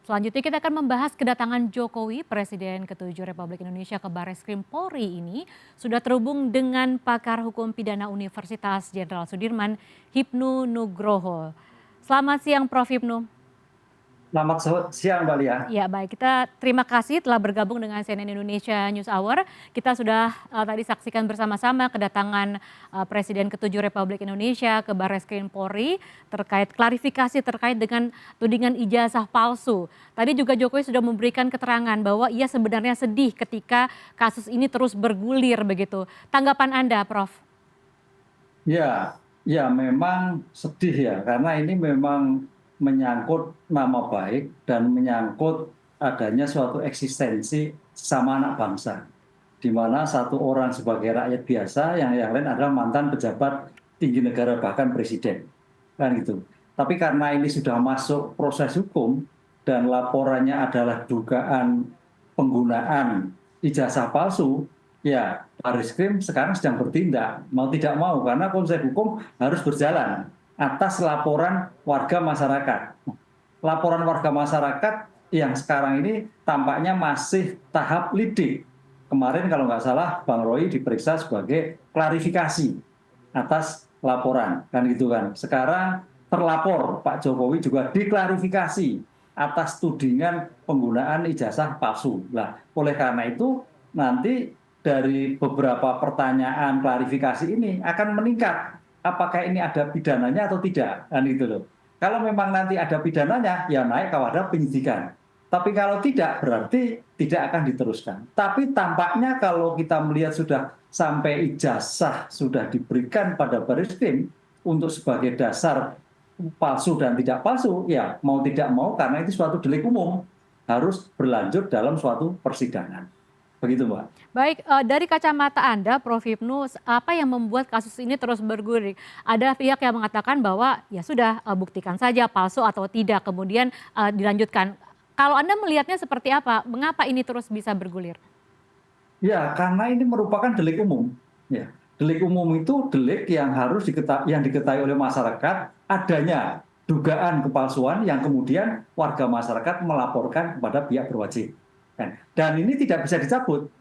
Selanjutnya kita akan membahas kedatangan Jokowi, Presiden ke-7 Republik Indonesia ke Barreskrim Polri ini sudah terhubung dengan pakar hukum pidana Universitas Jenderal Sudirman, Hipnu Nugroho. Selamat siang Prof. Hipnu. Selamat siang, Mbak Lia. Ya baik, kita terima kasih telah bergabung dengan CNN Indonesia News Hour. Kita sudah tadi saksikan bersama-sama kedatangan Presiden ke-7 Republik Indonesia ke Barreskrim Polri terkait klarifikasi terkait dengan tudingan ijazah palsu. Tadi juga Jokowi sudah memberikan keterangan bahwa ia sebenarnya sedih ketika kasus ini terus bergulir begitu. Tanggapan Anda, Prof? Ya, memang sedih ya, karena ini memang menyangkut nama baik dan menyangkut adanya suatu eksistensi sama anak bangsa, di mana satu orang sebagai rakyat biasa, yang lain adalah mantan pejabat tinggi negara bahkan presiden, kan gitu. Tapi karena ini sudah masuk proses hukum dan laporannya adalah dugaan penggunaan ijazah palsu, ya Barreskrim sekarang sedang bertindak mau tidak mau karena konsep hukum harus berjalan atas laporan warga masyarakat. Laporan warga masyarakat yang sekarang ini tampaknya masih tahap lidik. Kemarin kalau nggak salah Bang Roy diperiksa sebagai klarifikasi atas laporan, kan gitu kan. Sekarang terlapor Pak Jokowi juga diklarifikasi atas tudingan penggunaan ijazah palsu. Nah, oleh karena itu nanti dari beberapa pertanyaan klarifikasi ini akan meningkat apakah ini ada pidananya atau tidak, kan itu loh. Kalau memang nanti ada pidananya, ya naik ke wadah penyidikan. Tapi kalau tidak, berarti tidak akan diteruskan. Tapi tampaknya kalau kita melihat sudah sampai ijazah sudah diberikan pada Barreskrim untuk sebagai dasar palsu dan tidak palsu, ya mau tidak mau karena itu suatu delik umum harus berlanjut dalam suatu persidangan. Begitu, Mbak. Baik, dari kacamata Anda, Prof. Hipnu, apa yang membuat kasus ini terus bergulir? Ada pihak yang mengatakan bahwa ya sudah buktikan saja palsu atau tidak, kemudian dilanjutkan. Kalau Anda melihatnya seperti apa? Mengapa ini terus bisa bergulir? Ya, karena ini merupakan delik umum. Ya, delik umum itu delik yang harus diketahui oleh masyarakat adanya dugaan kepalsuan yang kemudian warga masyarakat melaporkan kepada pihak berwajib. Dan ini tidak bisa dicabut,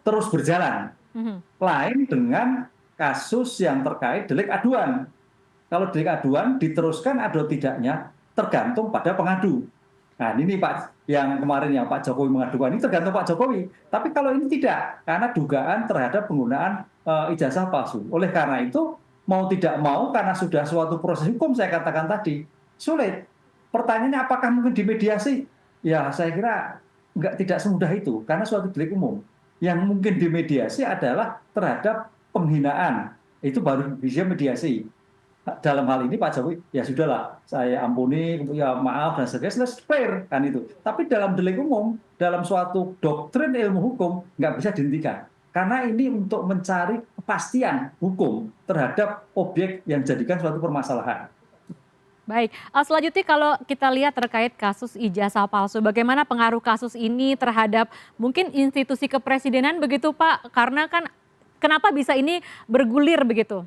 terus berjalan. Mhm. Lain dengan kasus yang terkait delik aduan. Kalau delik aduan diteruskan atau tidaknya tergantung pada pengadu. Nah ini Pak, yang kemarin yang Pak Jokowi mengadukan ini tergantung Pak Jokowi. Tapi kalau ini tidak, karena dugaan terhadap penggunaan ijazah palsu. Oleh karena itu, mau tidak mau karena sudah suatu proses hukum saya katakan tadi, sulit. Pertanyaannya apakah mungkin dimediasi? Ya saya kira tidak semudah itu, karena suatu delik umum. Yang mungkin dimediasi adalah terhadap penghinaan. Itu baru bisa mediasi. Dalam hal ini Pak Jokowi, ya sudahlah, saya ampuni, ya maaf dan sebagainya, fair kan itu. Tapi dalam delik umum, dalam suatu doktrin ilmu hukum, nggak bisa dihentikan. Karena ini untuk mencari kepastian hukum terhadap objek yang dijadikan suatu permasalahan. Baik, selanjutnya kalau kita lihat terkait kasus ijazah palsu, bagaimana pengaruh kasus ini terhadap mungkin institusi kepresidenan begitu Pak? Karena kan kenapa bisa ini bergulir begitu?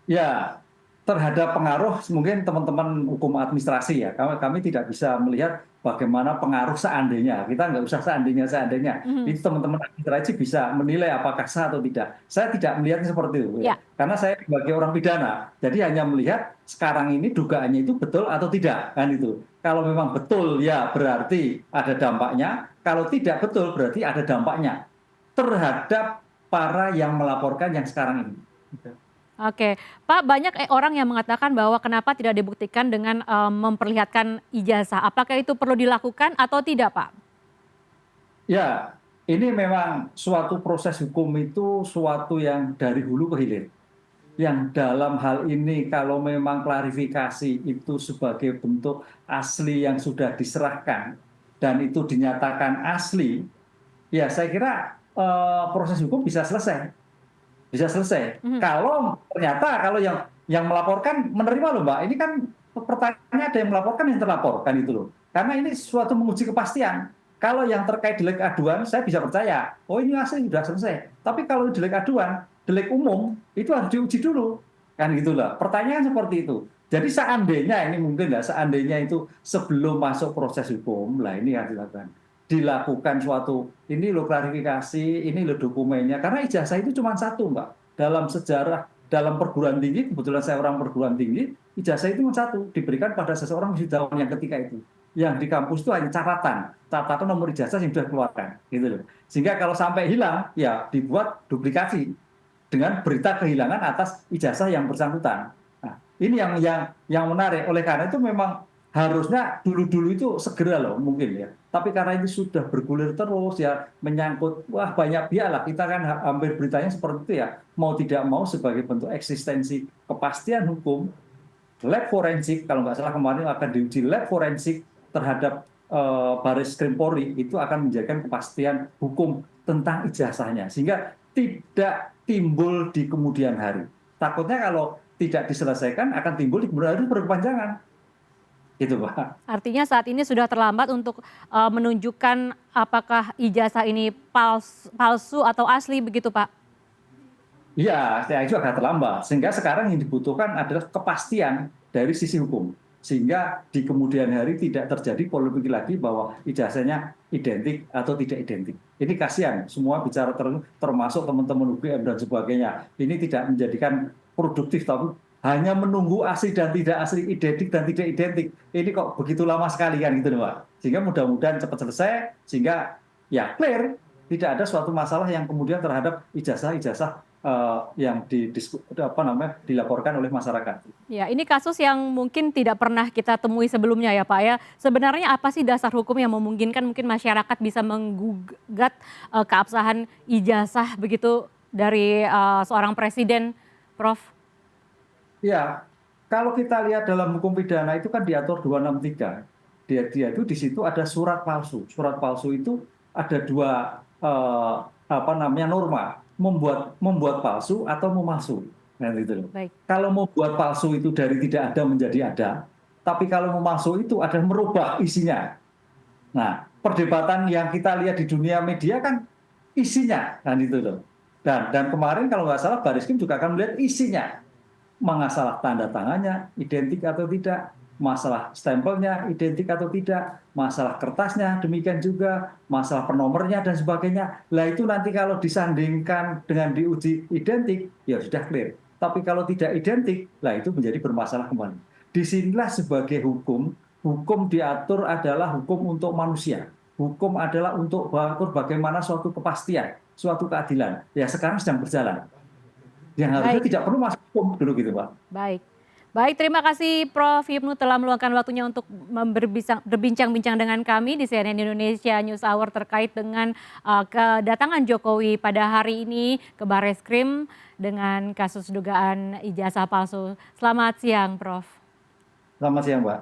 Ya, terhadap pengaruh mungkin teman-teman hukum administrasi ya, kami tidak bisa melihat bagaimana pengaruh seandainya. Kita nggak usah seandainya. Mhm. Itu teman-teman administrasi bisa menilai apakah sah atau tidak. Saya tidak melihatnya seperti itu ya. Ya. Karena saya sebagai orang pidana, jadi hanya melihat sekarang ini dugaannya itu betul atau tidak, kan itu. Kalau memang betul ya berarti ada dampaknya, kalau tidak betul berarti ada dampaknya terhadap para yang melaporkan yang sekarang ini. Oke, Pak, banyak orang yang mengatakan bahwa kenapa tidak dibuktikan dengan memperlihatkan ijazah. Apakah itu perlu dilakukan atau tidak, Pak? Ya, ini memang suatu proses hukum itu suatu yang dari hulu ke hilir. Yang dalam hal ini kalau memang klarifikasi itu sebagai bentuk asli yang sudah diserahkan dan itu dinyatakan asli, ya saya kira proses hukum bisa selesai. Bisa selesai. Mhm. Kalau ternyata kalau yang melaporkan menerima loh Mbak, ini kan pertanyaannya ada yang melaporkan yang terlapor kan itu loh. Karena ini suatu menguji kepastian. Kalau yang terkait delik aduan saya bisa percaya, oh ini asli sudah selesai. Tapi kalau delik aduan, delik umum itu harus diuji dulu. Kan gitu lah. Pertanyaan seperti itu. Jadi seandainya ini mungkin ya, seandainya itu sebelum masuk proses hukum, lah ini yang dilakukan suatu, ini lo klarifikasi, ini lo dokumennya, karena ijazah itu cuma satu, Mbak. Dalam sejarah, dalam perguruan tinggi, kebetulan saya orang perguruan tinggi, ijazah itu cuma satu, diberikan pada seseorang wisudawan yang ketika itu. Yang di kampus itu hanya catatan nomor ijazah yang sudah keluarkan, gitu loh. Sehingga kalau sampai hilang, ya dibuat duplikasi dengan berita kehilangan atas ijazah yang bersangkutan. Nah, ini yang menarik. Oleh karena itu memang harusnya dulu-dulu itu segera loh mungkin ya. Tapi karena ini sudah bergulir terus ya menyangkut wah banyak pihak lah. Kita kan hampir beritanya seperti itu ya. Mau tidak mau sebagai bentuk eksistensi kepastian hukum, lab forensik kalau nggak salah kemarin akan diuji lab forensik terhadap Baris Krim Polri itu akan menjadikan kepastian hukum tentang ijazahnya sehingga tidak timbul di kemudian hari. Takutnya kalau tidak diselesaikan akan timbul di kemudian hari berkepanjangan. Gitu, Pak. Artinya saat ini sudah terlambat untuk menunjukkan apakah ijazah ini palsu atau asli begitu, Pak? Iya, ya itu agak terlambat. Sehingga sekarang yang dibutuhkan adalah kepastian dari sisi hukum. Sehingga di kemudian hari tidak terjadi polemik lagi bahwa ijazahnya identik atau tidak identik. Ini kasihan, semua bicara termasuk teman-teman UGM dan sebagainya. Ini tidak menjadikan produktif, tapi hanya menunggu asli dan tidak asli, identik dan tidak identik. Ini kok begitu lama sekali kan gitu, Pak. Sehingga mudah-mudahan cepat selesai, sehingga ya clear, tidak ada suatu masalah yang kemudian terhadap ijazah-ijazah yang dilaporkan oleh masyarakat. Ya, ini kasus yang mungkin tidak pernah kita temui sebelumnya ya Pak ya. Sebenarnya apa sih dasar hukum yang memungkinkan mungkin masyarakat bisa menggugat keabsahan ijazah begitu dari seorang presiden, Prof? Ya, kalau kita lihat dalam hukum pidana itu kan diatur 263. Dia itu di situ ada surat palsu. Surat palsu itu ada dua norma, membuat palsu atau memalsu. Nah, gitu loh. Baik, Kalau membuat palsu itu dari tidak ada menjadi ada, tapi kalau memalsu itu adalah merubah isinya. Nah, perdebatan yang kita lihat di dunia media kan isinya, kan itu loh. Dan kemarin kalau nggak salah Baris Krim juga akan melihat isinya, masalah tanda tangannya identik atau tidak, masalah stempelnya identik atau tidak, masalah kertasnya demikian juga, masalah penomornya dan sebagainya. Lah itu nanti kalau disandingkan dengan diuji identik, ya sudah clear. Tapi kalau tidak identik, lah itu menjadi bermasalah kembali. Disinilah sebagai hukum, hukum diatur adalah hukum untuk manusia. Hukum adalah untuk mengatur bagaimana suatu kepastian, suatu keadilan. Ya sekarang sedang berjalan yang harusnya baik, tidak perlu masuk hukum dulu gitu, Pak. baik. Baik, terima kasih Prof. Hipnu telah meluangkan waktunya untuk berbincang-bincang dengan kami di CNN Indonesia News Hour terkait dengan kedatangan Jokowi pada hari ini ke Barreskrim dengan kasus dugaan ijazah palsu. Selamat siang, Prof. Selamat siang, Pak.